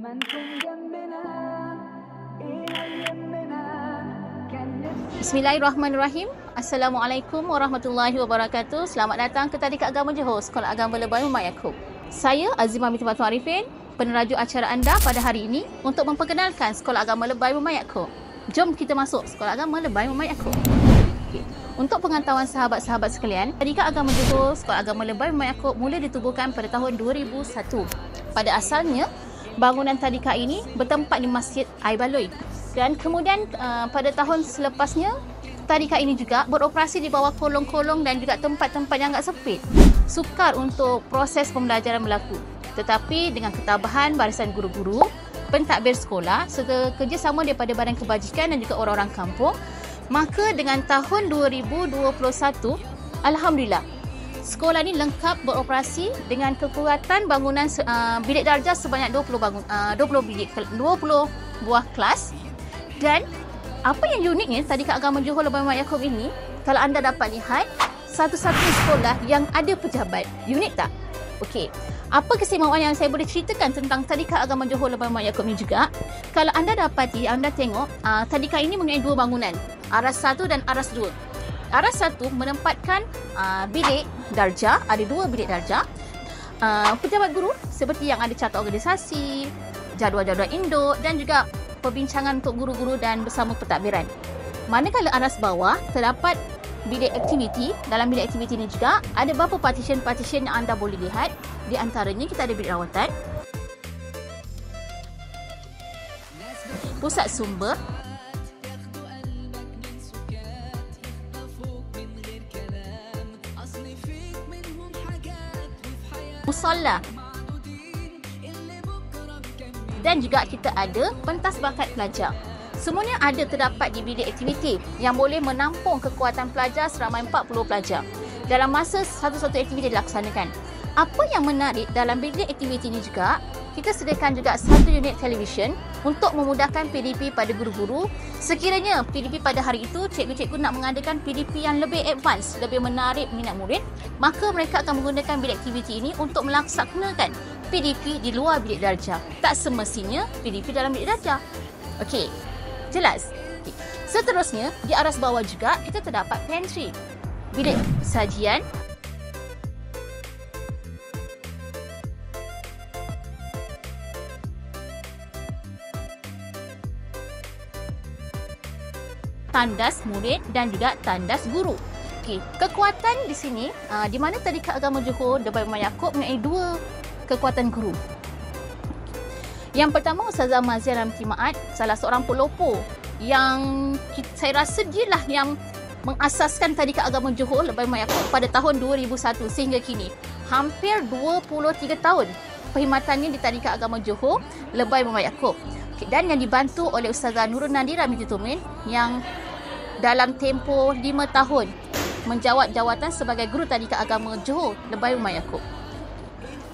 Bismillahirrahmanirrahim. Assalamualaikum warahmatullahi wabarakatuh. Selamat datang ke Tadika Agama Johor, Sekolah Agama Lebay Muhammad Yaakob. Saya Azimah binti Fatimah Arifin, penerajuk acara anda pada hari ini untuk memperkenalkan Sekolah Agama Lebay Muhammad Yaakob. Jom kita masuk Sekolah Agama Lebay Muhammad Yaakob. Untuk pengetahuan sahabat-sahabat sekalian, Tadika Agama Johor, Sekolah Agama Lebay Muhammad Yaakob mula ditubuhkan pada tahun 2001. Pada asalnya, bangunan tadika ini bertempat di Masjid Air Baloi. Dan kemudian pada tahun selepasnya, tadika ini juga beroperasi di bawah kolong-kolong dan juga tempat-tempat yang agak sempit. Sukar untuk proses pembelajaran berlaku. Tetapi dengan ketabahan barisan guru-guru, pentadbir sekolah serta kerjasama daripada Badan Kebajikan dan juga orang-orang kampung, maka dengan tahun 2021, Alhamdulillah, sekolah ini lengkap beroperasi dengan kekuatan bangunan bilik darjah sebanyak 20 buah kelas. Dan apa yang uniknya Tadika Agama Johor Lebay Muhammad Yaakob ini, kalau anda dapat lihat, satu-satunya sekolah yang ada pejabat. Unik tak? Okey. Apa keistimewaan yang saya boleh ceritakan tentang Tadika Agama Johor Lebay Muhammad Yaakob ini juga? Kalau anda dapati, anda tengok, tadika ini mempunyai dua bangunan, aras 1 dan aras 2. Aras 1 menempatkan bilik darjah, ada 2 bilik darjah. Pejabat guru seperti yang ada carta organisasi, jadual-jadual induk dan juga perbincangan untuk guru-guru dan bersama pentadbiran. Manakala aras bawah terdapat bilik aktiviti. Dalam bilik aktiviti ini juga ada beberapa partition-partition yang anda boleh lihat. Di antaranya kita ada bilik rawatan, pusat sumber, musalla, dan juga kita ada pentas bakat pelajar. Semuanya ada terdapat di bilik aktiviti yang boleh menampung kekuatan pelajar seramai 40 pelajar dalam masa satu-satu aktiviti dilaksanakan. Apa yang menarik dalam bilik aktiviti ini juga, kita sediakan juga satu unit televisyen untuk memudahkan PDP pada guru-guru. Sekiranya PDP pada hari itu, cikgu-cikgu nak mengadakan PDP yang lebih advance, lebih menarik minat murid, maka mereka akan menggunakan bilik aktiviti ini untuk melaksanakan PDP di luar bilik darjah. Tak semestinya PDP dalam bilik darjah. Okey, jelas? Okay. Seterusnya, di aras bawah juga kita terdapat pantry, bilik sajian, tandas murid dan juga tandas guru. Okey, kekuatan di sini, di mana Tadika Agama Johor Lebay Muhammad Yaakob mempunyai 2 kekuatan guru. Yang pertama, Ustazah Maziah Ramli Maat, salah seorang pelopor yang saya rasa dialah yang mengasaskan Tadika Agama Johor Lebay Muhammad Yaakob pada tahun 2001 sehingga kini. Hampir 23 tahun perkhidmatannya di Tadika Agama Johor Lebay Muhammad Yaakob. Dan yang dibantu oleh Ustazah Nurul Nadira binti Tumin yang dalam tempoh 5 tahun menjawat jawatan sebagai guru Tadika Agama Johor Lebay Muhammad Yaakob.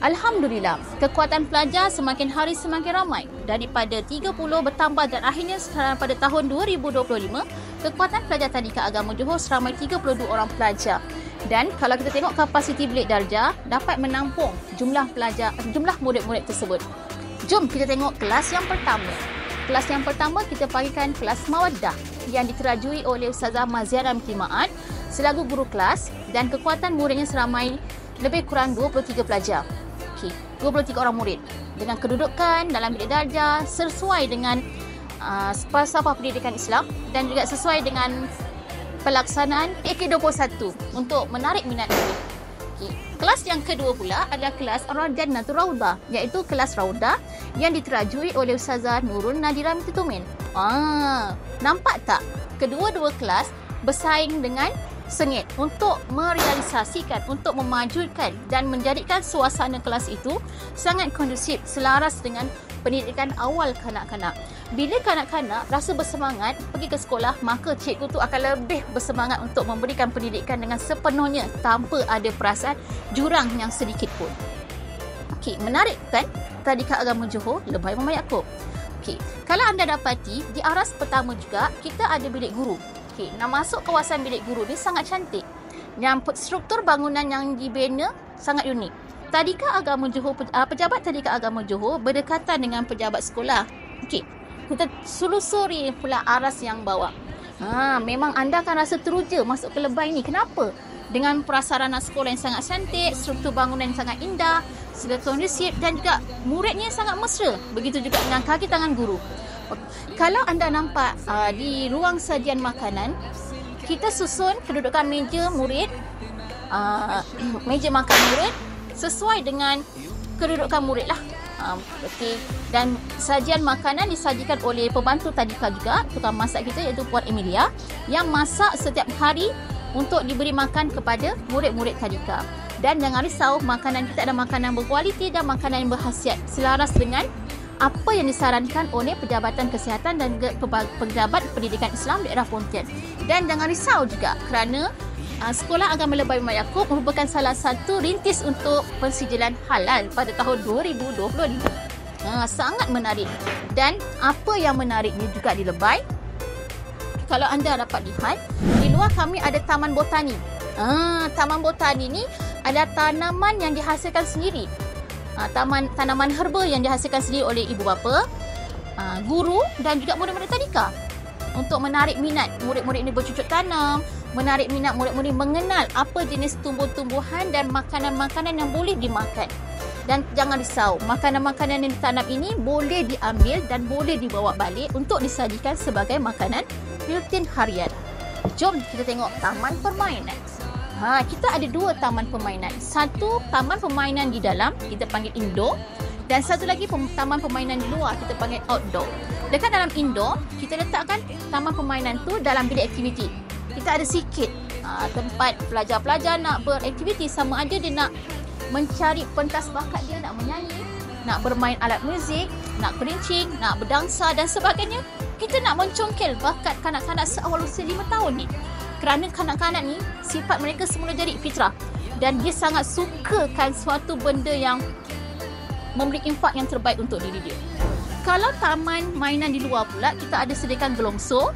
Alhamdulillah, kekuatan pelajar semakin hari semakin ramai. Daripada 30 bertambah dan akhirnya pada tahun 2025, kekuatan pelajar Tadika Agama Johor seramai 32 orang pelajar. Dan kalau kita tengok kapasiti bilik darjah dapat menampung jumlah murid-murid tersebut. Jom kita tengok kelas yang pertama. Kelas yang pertama kita panggilkan kelas Mawaddah yang diterajui oleh Ustazah Maziah Ramli Maat selaku guru kelas dan kekuatan muridnya seramai lebih kurang 23 pelajar. Okey, 23 orang murid dengan kedudukan dalam bilik darjah sesuai dengan falsafah pendidikan Islam dan juga sesuai dengan pelaksanaan AK21 untuk menarik minat murid. Okay. Kelas yang kedua pula adalah kelas Jannatul Raudah, iaitu kelas Raudah yang diterajui oleh Ustazah Nurul Nadira binti Tumin. Nampak tak? Kedua-dua kelas bersaing dengan sengit untuk merealisasikan, untuk memajukan dan menjadikan suasana kelas itu sangat kondusif, selaras dengan pendidikan awal kanak-kanak. Bila kanak-kanak rasa bersemangat pergi ke sekolah, maka cikgu tu akan lebih bersemangat untuk memberikan pendidikan dengan sepenuhnya tanpa ada perasaan jurang yang sedikit pun. Okey, menarik kan? Tadika Agama Johor Lebay Muhammad Yaakob. Okey, kalau anda dapati di aras pertama juga kita ada bilik guru. Okey, nak masuk kawasan bilik guru ni sangat cantik. Yang struktur bangunan yang dibina sangat unik. Tadika Agama Johor, pejabat Tadika Agama Johor berdekatan dengan pejabat sekolah. Okey, kita selusuri pula aras yang bawah. Memang anda akan rasa teruja masuk ke Lebay ni. Kenapa? Dengan prasarana sekolah yang sangat cantik, struktur bangunan yang sangat indah, segala kondusif dan juga muridnya yang sangat mesra. Begitu juga dengan kaki tangan guru. Kalau anda nampak di ruang sajian makanan, kita susun kedudukan meja murid, meja makan murid sesuai dengan kedudukan murid lah. Okey. Dan sajian makanan disajikan oleh pembantu tadika juga, tukang masak kita iaitu Puan Emilia, yang masak setiap hari untuk diberi makan kepada murid-murid tadika. Dan jangan risau, makanan kita ada makanan berkualiti dan makanan yang berkhasiat selaras dengan apa yang disarankan oleh Perjabatan Kesihatan dan Pejabat Pendidikan Islam daerah Pontian. Dan jangan risau juga kerana Sekolah Agama Lebay Mat Yaakob merupakan salah satu rintis untuk pensijilan halal pada tahun 2025. Sangat menarik. Dan apa yang menariknya juga di Lebay, kalau anda dapat lihat, di luar kami ada Taman Botani. Taman Botani ni ada tanaman yang dihasilkan sendiri. Tanaman herba yang dihasilkan sendiri oleh ibu bapa, guru dan juga murid-murid tadika. Untuk menarik minat murid-murid ini bercucuk tanam, menarik minat murid-murid mengenal apa jenis tumbuh-tumbuhan dan makanan-makanan yang boleh dimakan. Dan jangan risau, makanan-makanan yang ditanam ini boleh diambil dan boleh dibawa balik untuk disajikan sebagai makanan rutin harian. Jom kita tengok taman permainan. Kita ada dua taman permainan. Satu taman permainan di dalam, kita panggil indoor. Dan satu lagi taman permainan di luar, kita panggil outdoor. Dekat dalam indoor, kita letakkan taman permainan tu dalam bilik aktiviti. Kita ada sikit tempat pelajar-pelajar nak beraktiviti, sama ada dia nak mencari pentas bakat dia, nak menyanyi, nak bermain alat muzik, nak kerincing, nak berdansa dan sebagainya. Kita nak mencongkel bakat kanak-kanak seawal usia 5 tahun ni. Kerana kanak-kanak ni sifat mereka semula jadi fitrah dan dia sangat sukakan suatu benda yang memberi impak yang terbaik untuk diri dia. Kalau taman mainan di luar pula, kita ada sediakan gelongso,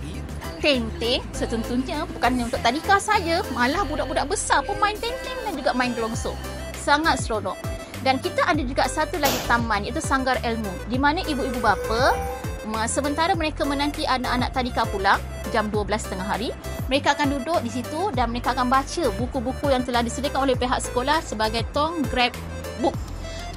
tenteng, setentunya bukan untuk tadika saja, malah budak-budak besar pun main tenteng dan juga main gelongso. Sangat seronok. Dan kita ada juga satu lagi taman, iaitu Sanggar Ilmu, di mana ibu-ibu bapa sementara mereka menanti anak-anak tadika pulang jam 12 tengah hari, mereka akan duduk di situ dan mereka akan baca buku-buku yang telah disediakan oleh pihak sekolah sebagai Tong Grab Book.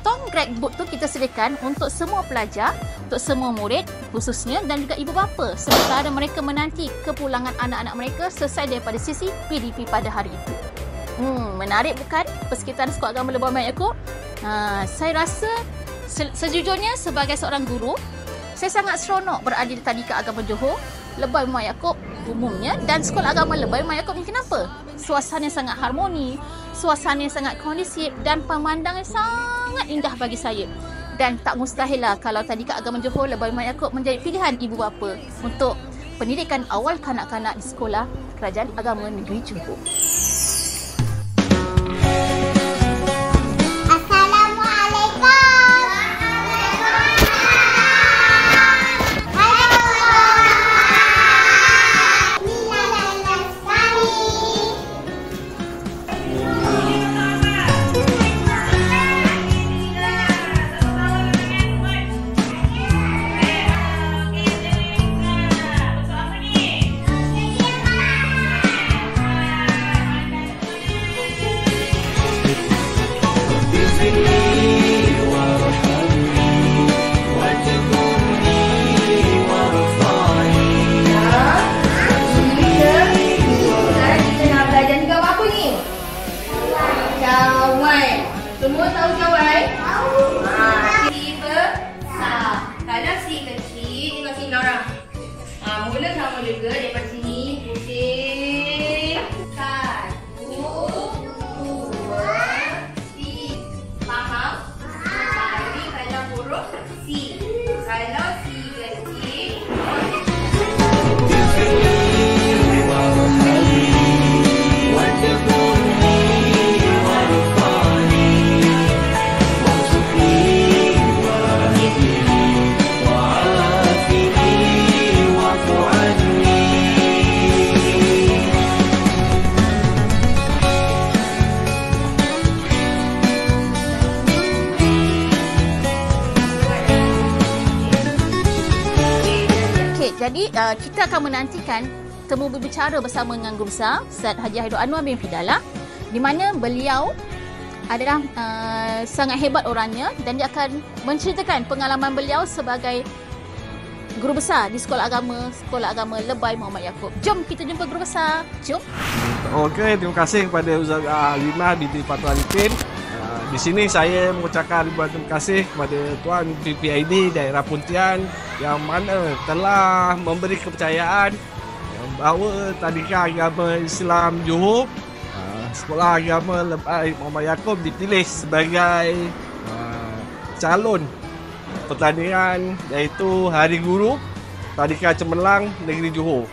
Tong Grab Book tu kita sediakan untuk semua pelajar, untuk semua murid khususnya dan juga ibu bapa sementara mereka menanti kepulangan anak-anak mereka selesai daripada sesi PDP pada hari itu. Menarik bukan persekitaran Sekolah Agama Lebay Mat Yaakob? Saya rasa sejujurnya sebagai seorang guru, saya sangat seronok berada di Tadika Agama Johor, Lebay Mat Yaakob umumnya dan Sekolah Agama Lebay Mat Yaakob ni. Kenapa? Suasana yang sangat harmoni, suasana yang sangat kondusif dan pemandangan sangat indah bagi saya. Dan tak mustahil lah kalau Tadika Agama Johor Lebay Mat Yaakob menjadi pilihan ibu bapa untuk pendidikan awal kanak-kanak di Sekolah Kerajaan Agama Negeri Johor. Semua tahu cawan? Tahu. Si besar. Kalau si kecil, tengok sini orang. Mula sama juga daripada sini. Pusing. 1, 2, 3. Faham? Mari kalau huruf C. Kalau C kecil. Jadi kita akan menantikan temu berbicara bersama dengan Guru Besar Ustaz Haji Haidar Anwar bin Fidalah, di mana beliau adalah sangat hebat orangnya dan dia akan menceritakan pengalaman beliau sebagai guru besar di Sekolah Agama Lebay Muhammad Yaakob. Jom kita jumpa Guru Besar. Jom. Okey, terima kasih kepada Ustaz Lina binti Fatul Arifin. Di sini saya mengucapkan ribuan terima kasih kepada Tuan PPID Daerah Pontian yang mana telah memberi kepercayaan bahawa Tadika Agama Islam Johor, Sekolah Agama Lebay Muhammad Yaakob dipilih sebagai calon pertandingan iaitu Hari Guru Tadika Cemerlang Negeri Johor.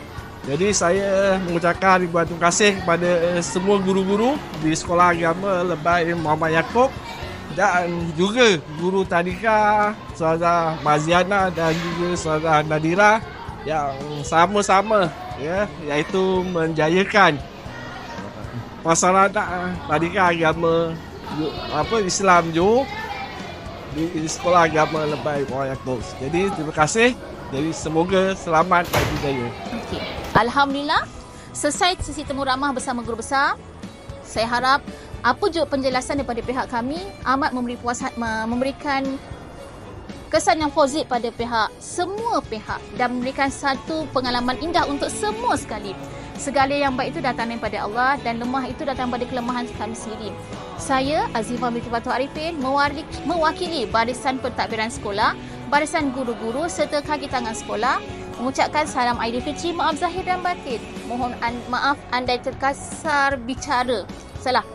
Jadi saya mengucapkan ribuan terima kasih kepada semua guru-guru di Sekolah Agama Lebay Muhammad Yaakob dan juga guru Tadika Saudara Maziana dan juga Saudara Nadira yang sama-sama iaitu menjayakan masyarakat Tadika Agama Islam Johor di Sekolah Agama Lebay Muhammad Yaakob. Jadi terima kasih. Jadi semoga selamat dan berjaya. Okay. Alhamdulillah, selesai sesi temu ramah bersama Guru Besar. Saya harap apa juga penjelasan daripada pihak kami amat memberikan kesan yang positif pada semua pihak dan memberikan satu pengalaman indah untuk semua sekali. Segala yang baik itu datang daripada Allah dan lemah itu datang daripada kelemahan kami sendiri. Saya, Azimah binti Fatul Arifin, mewakili barisan pentadbiran sekolah, barisan guru-guru serta kaki tangan sekolah, mengucapkan salam Aidilfitri, maaf zahir dan batin. Mohon maaf andai terkasar bicara. Salah.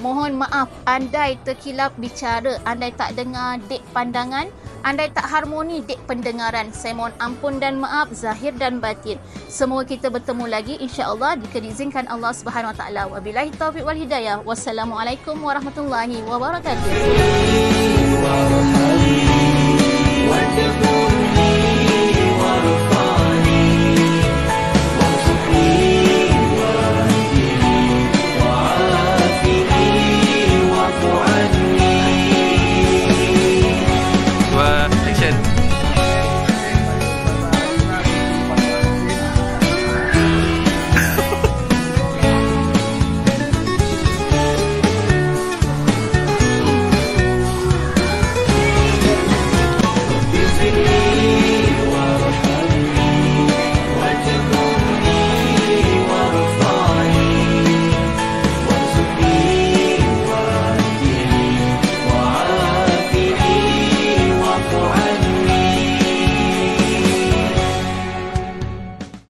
Mohon maaf andai terkilap bicara, andai tak dengar dek pandangan, andai tak harmoni dek pendengaran. Saya mohon ampun dan maaf zahir dan batin. Semoga kita bertemu lagi insya-Allah jika diizinkan Allah Subhanahu Wa Taala. Wabillahi taufiq wal hidayah. Wassalamualaikum warahmatullahi wabarakatuh.